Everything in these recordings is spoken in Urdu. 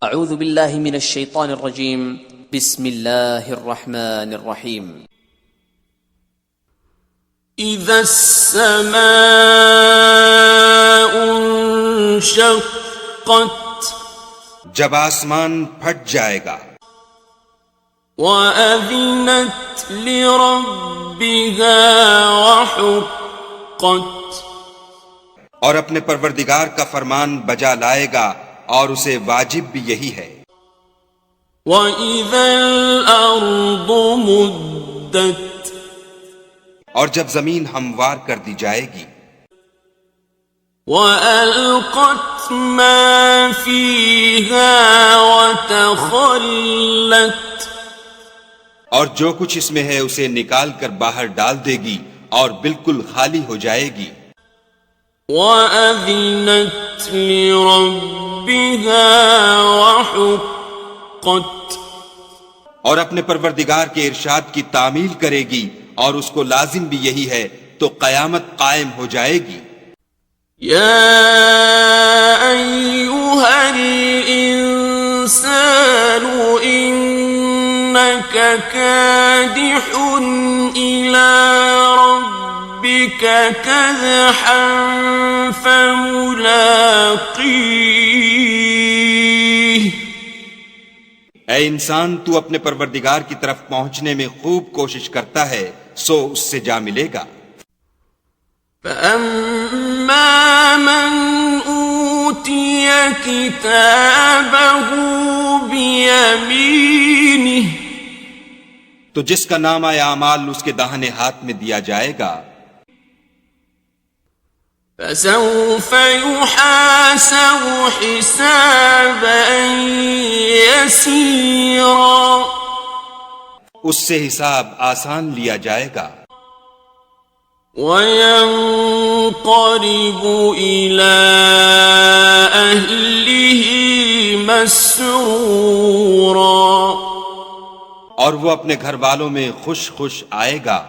اعوذ باللہ من الشیطان الرجیم بسم اللہ الرحمن الرحیم اذا السماء انشقت جب آسمان پھٹ جائے گا وَأَذِنَتْ لِرَبِّهَا وَحُقَّتْ اور اپنے پروردگار کا فرمان بجا لائے گا اور اسے واجب بھی یہی ہے وَإِذَا الْأَرْضُ مُدَّتْ اور جب زمین ہموار کر دی جائے گی وَأَلْقَتْ مَا فِيهَا وَتَخَلَّتْ اور جو کچھ اس میں ہے اسے نکال کر باہر ڈال دے گی اور بالکل خالی ہو جائے گی وَأَذِنَتْ لِرَبِّهَا وَحُقَّتْ اور اپنے پروردگار کے ارشاد کی تعمیل کرے گی اور اس کو لازم بھی یہی ہے تو قیامت قائم ہو جائے گی یا ایھا الانسان انک کادح الی ربک کدحا فملاقیہ اے انسان تو اپنے پروردگار کی طرف پہنچنے میں خوب کوشش کرتا ہے سو اس سے جا ملے گا فَأَمَّا مَنْ أُوتِيَ كِتَابَهُ بِيَمِينِهِ تو جس کا نامہ اعمال اس کے داہنے ہاتھ میں دیا جائے گا فَسَوْفَ يُحَاسَبُ حِسَابًا يَسِيرًا اس سے حساب آسان لیا جائے گا وَيَنْقَلِبُ إِلَىٰ أَهْلِهِ مَسْرُورًا اور وہ اپنے گھر والوں میں خوش خوش آئے گا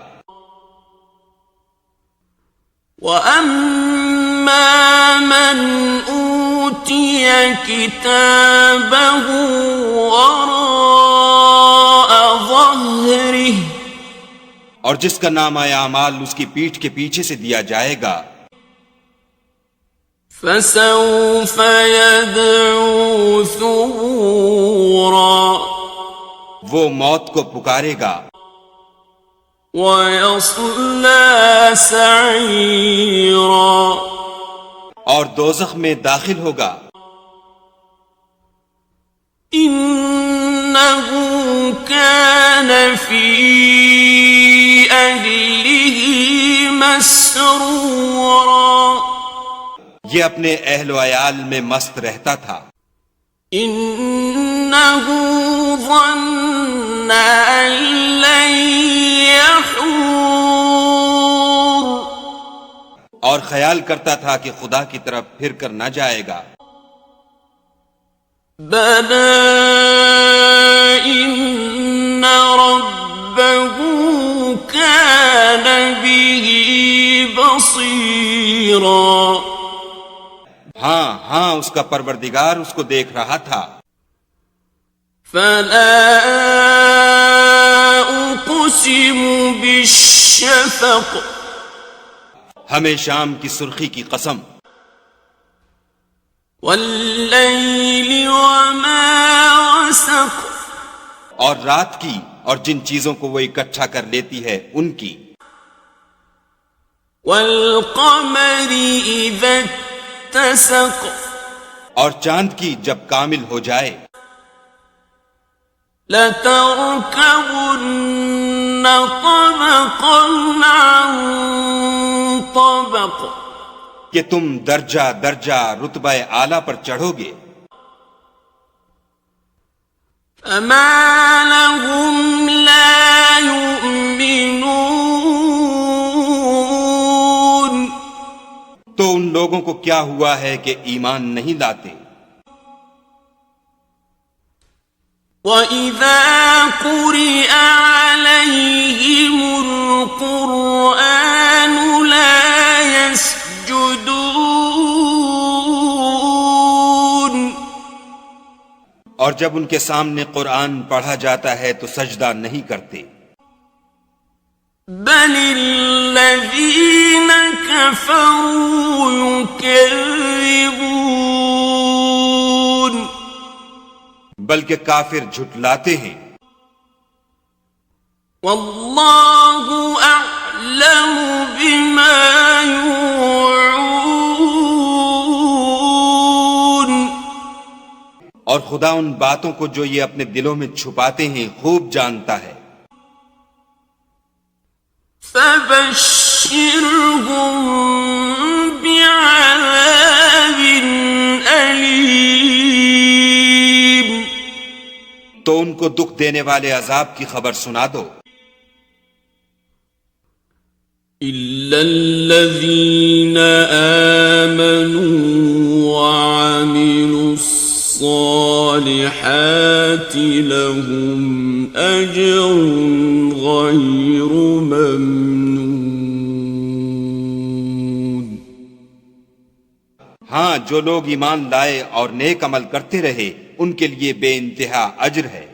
وَأَمَّا مَنْ أُوتِيَ كِتَابَهُ وَرَاءَ ظَهْرِهِ اور جس کا نامہ اعمال اس کی پیٹھ کے پیچھے سے دیا جائے گا فَسَوْفَ يَدْعُو ثُبُورًا وہ موت کو پکارے گا وَيَصْلَىٰ سَعِيرًا اور دوزخ میں داخل ہوگا إِنَّهُ كَانَ فِي أَهْلِهِ مَسْرُورًا یہ اپنے اہل و عیال میں مست رہتا تھا إِنَّهُ ظَنَّ أَن لَّن يَحُورَ اور خیال کرتا تھا کہ خدا کی طرف پھر کر نہ جائے گا بَلَىٰ إِنَّ رَبَّهُ كَانَ بِهِ بَصِيرًا ہاں اس کا پروردگار اس کو دیکھ رہا تھا فَلَا أُقْسِمُ بِالشَّفَقِ ہمیں شام کی سرخی کی قسم وَاللَّيْلِ وَمَا وَسَقَ اور رات کی اور جن چیزوں کو وہ اکٹھا کر لیتی ہے ان کی وَالْقَمَرِ إِذَا اتَّسَقَ اور چاند کی جب کامل ہو جائے لَتَرْكَبُنَّ طَبَقًا عَن طَبَقٍ کہ تم درجہ درجہ رتبہ اعلیٰ پر چڑھو گے فَمَا لَهُمْ لَا يُؤْمِنُونَ تو ان لوگوں کو کیا ہوا ہے کہ ایمان نہیں لاتے وَإِذَا قُرِئَ عَلَيْهِمُ الْقُرْآنُ لَا يَسْجُدُونَ اور جب ان کے سامنے قرآن پڑھا جاتا ہے تو سجدہ نہیں کرتے. بل الذین کفروا یکذبون بلکہ کافر جھٹلاتے ہیں. واللہ اعلم بما یوعون اور خدا ان باتوں کو جو یہ اپنے دلوں میں چھپاتے ہیں خوب جانتا ہے. فبشرهم بعذاب علیم تو ان کو دکھ دینے والے عذاب کی خبر سنا دو. إلا الذين آمنوا وعملوا الصالحات لهم أجر غير ممنون. ہاں جو لوگ ایمان لائے اور نیک عمل کرتے رہے ان کے لیے بے انتہا اجر ہے.